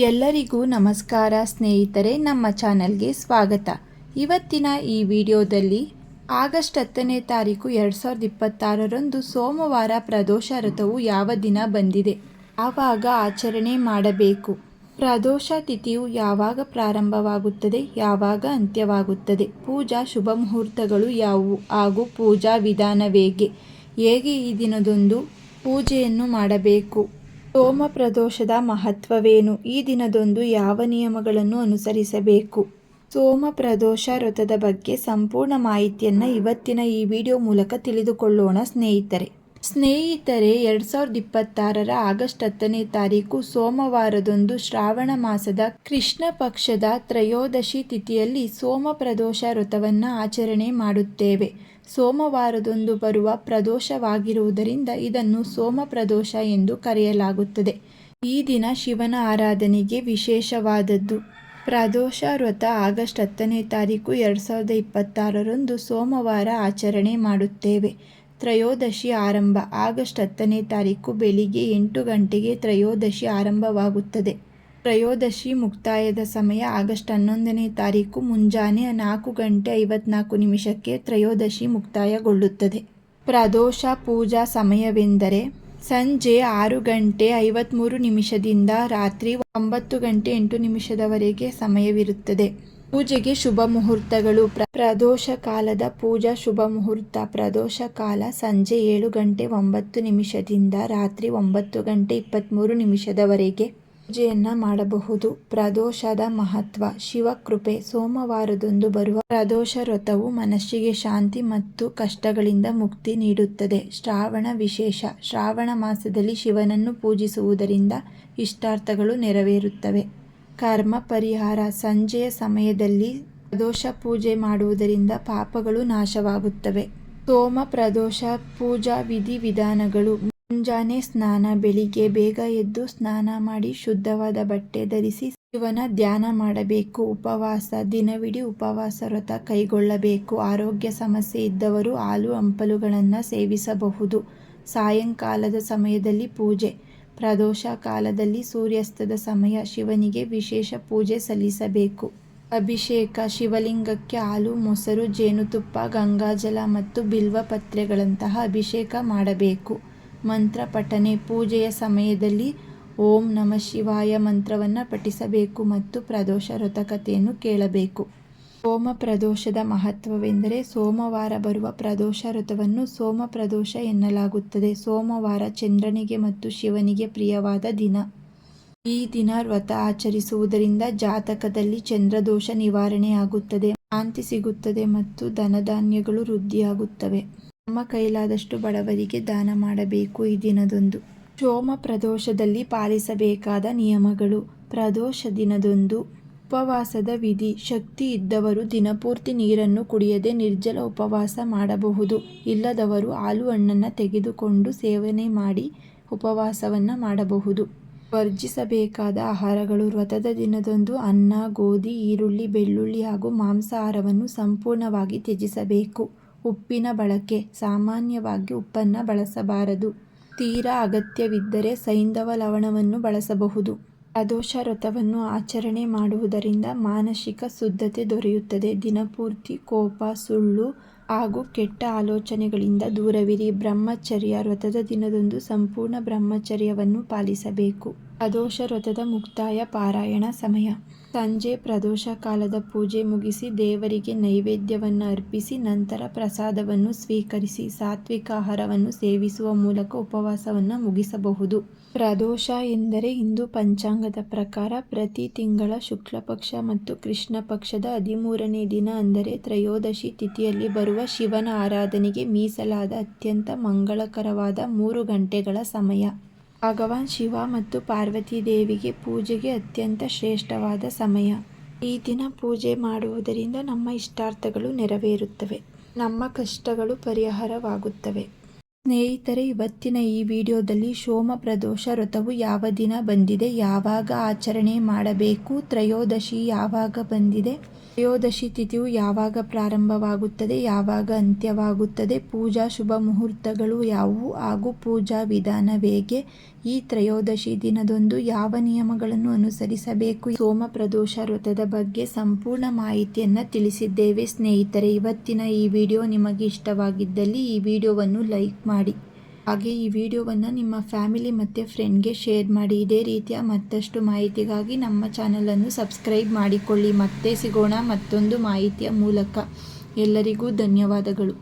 ಎಲ್ಲರಿಗೂ ನಮಸ್ಕಾರ ಸ್ನೇಹಿತರೆ, ನಮ್ಮ ಚಾನೆಲ್ಗೆ ಸ್ವಾಗತ. ಇವತ್ತಿನ ಈ ವಿಡಿಯೋದಲ್ಲಿ ಆಗಸ್ಟ್ 10ನೇ ತಾರೀಕು 2026ರಂದು ಸೋಮವಾರ ಪ್ರದೋಷ ವ್ರತವು ಯಾವ ದಿನ ಬಂದಿದೆ, ಯಾವಾಗ ಆಚರಣೆ ಮಾಡಬೇಕು, ಪ್ರದೋಷ ತಿಥಿಯು ಯಾವಾಗ ಪ್ರಾರಂಭವಾಗುತ್ತದೆ, ಯಾವಾಗ ಅಂತ್ಯವಾಗುತ್ತದೆ, ಪೂಜಾ ಶುಭ ಮುಹೂರ್ತಗಳು ಯಾವುವು ಹಾಗೂ ಪೂಜಾ ವಿಧಾನವೇಗೆ, ಹೇಗೆ ಈ ದಿನದಂದು ಪೂಜೆಯನ್ನು ಮಾಡಬೇಕು, ಸೋಮ ಪ್ರದೋಷದ ಮಹತ್ವವೇನು, ಈ ದಿನದಂದು ಯಾವ ನಿಯಮಗಳನ್ನು ಅನುಸರಿಸಬೇಕು, ಸೋಮ ಪ್ರದೋಷ ವ್ರತದ ಬಗ್ಗೆ ಸಂಪೂರ್ಣ ಮಾಹಿತಿಯನ್ನು ಇವತ್ತಿನ ಈ ವಿಡಿಯೋ ಮೂಲಕ ತಿಳಿದುಕೊಳ್ಳೋಣ ಸ್ನೇಹಿತರೆ. 2026ರ ಆಗಸ್ಟ್ 10ನೇ ತಾರೀಕು ಸೋಮವಾರದಂದು ಶ್ರಾವಣ ಮಾಸದ ಕೃಷ್ಣ ಪಕ್ಷದ ತ್ರಯೋದಶಿ ತಿಥಿಯಲ್ಲಿ ಸೋಮ ಪ್ರದೋಷ ವ್ರತವನ್ನು ಆಚರಣೆ ಮಾಡುತ್ತೇವೆ. ಸೋಮವಾರದಂದು ಬರುವ ಪ್ರದೋಷವಾಗಿರುವುದರಿಂದ ಇದನ್ನು ಸೋಮ ಪ್ರದೋಷ ಎಂದು ಕರೆಯಲಾಗುತ್ತದೆ. ಈ ದಿನ ಶಿವನ ಆರಾಧನೆಗೆ ವಿಶೇಷವಾದದ್ದು. ಪ್ರದೋಷ ವ್ರತ ಆಗಸ್ಟ್ 10ನೇ ತಾರೀಕು 2026ರಂದು ಸೋಮವಾರ ಆಚರಣೆ ಮಾಡುತ್ತೇವೆ. ತ್ರಯೋದಶಿ ಆರಂಭ ಆಗಸ್ಟ್ 10ನೇ ತಾರೀಕು ಬೆಳಿಗ್ಗೆ 8 ಗಂಟೆಗೆ ತ್ರಯೋದಶಿ ಆರಂಭವಾಗುತ್ತದೆ. ತ್ರಯೋದಶಿ ಮುಕ್ತಾಯದ ಸಮಯ ಆಗಸ್ಟ್ 11ನೇ ತಾರೀಕು ಮುಂಜಾನೆ 4 ಗಂಟೆ 54 ನಿಮಿಷಕ್ಕೆ ತ್ರಯೋದಶಿ ಮುಕ್ತಾಯಗೊಳ್ಳುತ್ತದೆ. ಪ್ರದೋಷ ಪೂಜಾ ಸಮಯವೆಂದರೆ ಸಂಜೆ 6 ಗಂಟೆ 53 ನಿಮಿಷದಿಂದ ರಾತ್ರಿ 9 ಗಂಟೆ 8 ನಿಮಿಷದವರೆಗೆ ಸಮಯವಿರುತ್ತದೆ. ಪೂಜೆಗೆ ಶುಭ ಮುಹೂರ್ತಗಳು. ಪ್ರದೋಷ ಕಾಲದ ಪೂಜಾ ಶುಭ ಮುಹೂರ್ತ. ಪ್ರದೋಷ ಕಾಲ ಸಂಜೆ 7 ಗಂಟೆ 9 ನಿಮಿಷದಿಂದ ರಾತ್ರಿ 9 ಗಂಟೆ 23 ನಿಮಿಷದವರೆಗೆ ಪೂಜೆಯನ್ನ ಮಾಡಬಹುದು. ಪ್ರದೋಷದ ಮಹತ್ವ. ಶಿವಕೃಪೆ. ಸೋಮವಾರದಂದು ಬರುವ ಪ್ರದೋಷ ವ್ರತವು ಮನಸ್ಸಿಗೆ ಶಾಂತಿ ಮತ್ತು ಕಷ್ಟಗಳಿಂದ ಮುಕ್ತಿ ನೀಡುತ್ತದೆ. ಶ್ರಾವಣ ವಿಶೇಷ. ಶ್ರಾವಣ ಮಾಸದಲ್ಲಿ ಶಿವನನ್ನು ಪೂಜಿಸುವುದರಿಂದ ಇಷ್ಟಾರ್ಥಗಳು ನೆರವೇರುತ್ತವೆ. ಕರ್ಮ ಪರಿಹಾರ. ಸಂಜೆಯ ಸಮಯದಲ್ಲಿ ಪ್ರದೋಷ ಪೂಜೆ ಮಾಡುವುದರಿಂದ ಪಾಪಗಳು ನಾಶವಾಗುತ್ತವೆ. ಸೋಮ ಪ್ರದೋಷ ಪೂಜಾ ವಿಧಿವಿಧಾನಗಳು. ಮುಂಜಾನೆ ಸ್ನಾನ. ಬೆಳಿಗ್ಗೆ ಬೇಗ ಎದ್ದು ಸ್ನಾನ ಮಾಡಿ ಶುದ್ಧವಾದ ಬಟ್ಟೆ ಧರಿಸಿ ಶಿವನ ಧ್ಯಾನ ಮಾಡಬೇಕು. ಉಪವಾಸ. ದಿನವಿಡೀ ಉಪವಾಸ ವ್ರತ ಕೈಗೊಳ್ಳಬೇಕು. ಆರೋಗ್ಯ ಸಮಸ್ಯೆ ಇದ್ದವರು ಹಾಲು ಹಂಪಲುಗಳನ್ನು ಸೇವಿಸಬಹುದು. ಸಾಯಂಕಾಲದ ಸಮಯದಲ್ಲಿ ಪೂಜೆ. ಪ್ರದೋಷ ಕಾಲದಲ್ಲಿ ಸೂರ್ಯಾಸ್ತದ ಸಮಯ ಶಿವನಿಗೆ ವಿಶೇಷ ಪೂಜೆ ಸಲ್ಲಿಸಬೇಕು. ಅಭಿಷೇಕ. ಶಿವಲಿಂಗಕ್ಕೆ ಹಾಲು, ಮೊಸರು, ಜೇನುತುಪ್ಪ, ಗಂಗಾಜಲ ಮತ್ತು ಬಿಲ್ವ ಪತ್ರೆಗಳಂತಹ ಅಭಿಷೇಕ ಮಾಡಬೇಕು. ಮಂತ್ರ ಪಠನೆ. ಪೂಜೆಯ ಸಮಯದಲ್ಲಿ ಓಂ ನಮಃ ಶಿವಾಯ ಮಂತ್ರವನ್ನು ಪಠಿಸಬೇಕು ಮತ್ತು ಪ್ರದೋಷ ವ್ರತ ಕಥೆಯನ್ನು ಕೇಳಬೇಕು. ಸೋಮ ಪ್ರದೋಷದ ಮಹತ್ವವೆಂದರೆ ಸೋಮವಾರ ಬರುವ ಪ್ರದೋಷ ವ್ರತವನ್ನು ಸೋಮ ಪ್ರದೋಷ ಎನ್ನಲಾಗುತ್ತದೆ. ಸೋಮವಾರ ಚಂದ್ರನಿಗೆ ಮತ್ತು ಶಿವನಿಗೆ ಪ್ರಿಯವಾದ ದಿನ. ಈ ದಿನ ವ್ರತ ಆಚರಿಸುವುದರಿಂದ ಜಾತಕದಲ್ಲಿ ಚಂದ್ರದೋಷ ನಿವಾರಣೆಯಾಗುತ್ತದೆ, ಶಾಂತಿ ಸಿಗುತ್ತದೆ ಮತ್ತು ಧನಧಾನ್ಯಗಳು ವೃದ್ಧಿಯಾಗುತ್ತವೆ. ನಮ್ಮ ಕೈಲಾದಷ್ಟು ಬಡವರಿಗೆ ದಾನ ಮಾಡಬೇಕು. ಈ ದಿನದಂದು ಸೋಮ ಪ್ರದೋಷದಲ್ಲಿ ಪಾಲಿಸಬೇಕಾದ ನಿಯಮಗಳು. ಪ್ರದೋಷ ದಿನದಂದು ಉಪವಾಸದ ವಿಧಿ. ಶಕ್ತಿ ಇದ್ದವರು ದಿನಪೂರ್ತಿ ನೀರನ್ನು ಕುಡಿಯದೆ ನಿರ್ಜಲ ಉಪವಾಸ ಮಾಡಬಹುದು. ಇಲ್ಲದವರು ಹಾಲು ಹಣ್ಣನ್ನು ತೆಗೆದುಕೊಂಡು ಸೇವನೆ ಮಾಡಿ ಉಪವಾಸವನ್ನು ಮಾಡಬಹುದು. ವರ್ಜಿಸಬೇಕಾದ ಆಹಾರಗಳು. ವ್ರತದ ದಿನದಂದು ಅನ್ನ, ಗೋಧಿ, ಈರುಳ್ಳಿ, ಬೆಳ್ಳುಳ್ಳಿ ಹಾಗೂ ಮಾಂಸಾಹಾರವನ್ನು ಸಂಪೂರ್ಣವಾಗಿ ತ್ಯಜಿಸಬೇಕು. ಉಪ್ಪಿನ ಬಳಕೆ. ಸಾಮಾನ್ಯವಾಗಿ ಉಪ್ಪನ್ನು ಬಳಸಬಾರದು. ತೀರಾ ಅಗತ್ಯವಿದ್ದರೆ ಸೈಂಧವ ಲವಣವನ್ನು ಬಳಸಬಹುದು. ಪ್ರದೋಷ ವ್ರತವನ್ನು ಆಚರಣೆ ಮಾಡುವುದರಿಂದ ಮಾನಸಿಕ ಶುದ್ಧತೆ ದೊರೆಯುತ್ತದೆ. ದಿನಪೂರ್ತಿ ಕೋಪ, ಸುಳ್ಳು ಹಾಗೂ ಕೆಟ್ಟ ಆಲೋಚನೆಗಳಿಂದ ದೂರವಿರಿ. ಬ್ರಹ್ಮಚರ್ಯ. ವ್ರತದ ದಿನದಂದು ಸಂಪೂರ್ಣ ಬ್ರಹ್ಮಚರ್ಯವನ್ನು ಪಾಲಿಸಬೇಕು. ಪ್ರದೋಷ ವ್ರತದ ಮುಕ್ತಾಯ ಪಾರಾಯಣ ಸಮಯ. ಸಂಜೆ ಪ್ರದೋಷ ಕಾಲದ ಪೂಜೆ ಮುಗಿಸಿ ದೇವರಿಗೆ ನೈವೇದ್ಯವನ್ನು ಅರ್ಪಿಸಿ ನಂತರ ಪ್ರಸಾದವನ್ನು ಸ್ವೀಕರಿಸಿ ಸಾತ್ವಿಕ ಆಹಾರವನ್ನು ಸೇವಿಸುವ ಮೂಲಕ ಉಪವಾಸವನ್ನು ಮುಗಿಸಬಹುದು. ಪ್ರದೋಷ ಎಂದರೆ ಹಿಂದೂ ಪಂಚಾಂಗದ ಪ್ರಕಾರ ಪ್ರತಿ ತಿಂಗಳ ಶುಕ್ಲ ಪಕ್ಷ ಮತ್ತು ಕೃಷ್ಣ ಪಕ್ಷದ 13ನೇ ದಿನ ಅಂದರೆ ತ್ರಯೋದಶಿ ತಿಥಿಯಲ್ಲಿ ಬರುವ ಶಿವನ ಆರಾಧನೆಗೆ ಮೀಸಲಾದ ಅತ್ಯಂತ ಮಂಗಳಕರವಾದ 3 ಗಂಟೆಗಳ ಸಮಯ. ಭಗವಾನ್ ಶಿವ ಮತ್ತು ಪಾರ್ವತಿ ದೇವಿಗೆ ಪೂಜೆಗೆ ಅತ್ಯಂತ ಶ್ರೇಷ್ಠವಾದ ಸಮಯ. ಈ ದಿನ ಪೂಜೆ ಮಾಡುವುದರಿಂದ ನಮ್ಮ ಇಷ್ಟಾರ್ಥಗಳು ನೆರವೇರುತ್ತವೆ, ನಮ್ಮ ಕಷ್ಟಗಳು ಪರಿಹಾರವಾಗುತ್ತವೆ. ಸ್ನೇಹಿತರೆ, ಇವತ್ತಿನ ಈ ವಿಡಿಯೋದಲ್ಲಿ ಸೋಮ ಪ್ರದೋಷ ವ್ರತವು ಯಾವ ದಿನ ಬಂದಿದೆ, ಯಾವಾಗ ಆಚರಣೆ ಮಾಡಬೇಕು, ತ್ರಯೋದಶಿ ಯಾವಾಗ ಬಂದಿದೆ, ತ್ರಯೋದಶಿ ತಿಥಿಯು ಯಾವಾಗ ಪ್ರಾರಂಭವಾಗುತ್ತದೆ, ಯಾವಾಗ ಅಂತ್ಯವಾಗುತ್ತದೆ, ಪೂಜಾ ಶುಭ ಮುಹೂರ್ತಗಳು ಯಾವುವು ಹಾಗೂ ಪೂಜಾ ವಿಧಾನವೇಗೆ, ಈ ತ್ರಯೋದಶಿ ದಿನದಂದು ಯಾವ ನಿಯಮಗಳನ್ನು ಅನುಸರಿಸಬೇಕು, ಸೋಮಪ್ರದೋಷ ವ್ರತದ ಬಗ್ಗೆ ಸಂಪೂರ್ಣ ಮಾಹಿತಿಯನ್ನು ತಿಳಿಸಿದ್ದೇವೆ ಸ್ನೇಹಿತರೆ. ಇವತ್ತಿನ ಈ ವಿಡಿಯೋ ನಿಮಗೆ ಇಷ್ಟವಾಗಿದ್ದಲ್ಲಿ ಈ ವಿಡಿಯೋವನ್ನು ಲೈಕ್ ಮಾಡಿ, ಹಾಗೆ ಈ ವಿಡಿಯೋವನ್ನು ನಿಮ್ಮ ಫ್ಯಾಮಿಲಿ ಮತ್ತು ಫ್ರೆಂಡ್ಗೆ ಶೇರ್ ಮಾಡಿ. ಇದೇ ರೀತಿಯ ಮತ್ತಷ್ಟು ಮಾಹಿತಿಗಾಗಿ ನಮ್ಮ ಚಾನಲನ್ನು ಸಬ್ಸ್ಕ್ರೈಬ್ ಮಾಡಿಕೊಳ್ಳಿ. ಮತ್ತೆ ಸಿಗೋಣ ಮತ್ತೊಂದು ಮಾಹಿತಿಯ ಮೂಲಕ. ಎಲ್ಲರಿಗೂ ಧನ್ಯವಾದಗಳು.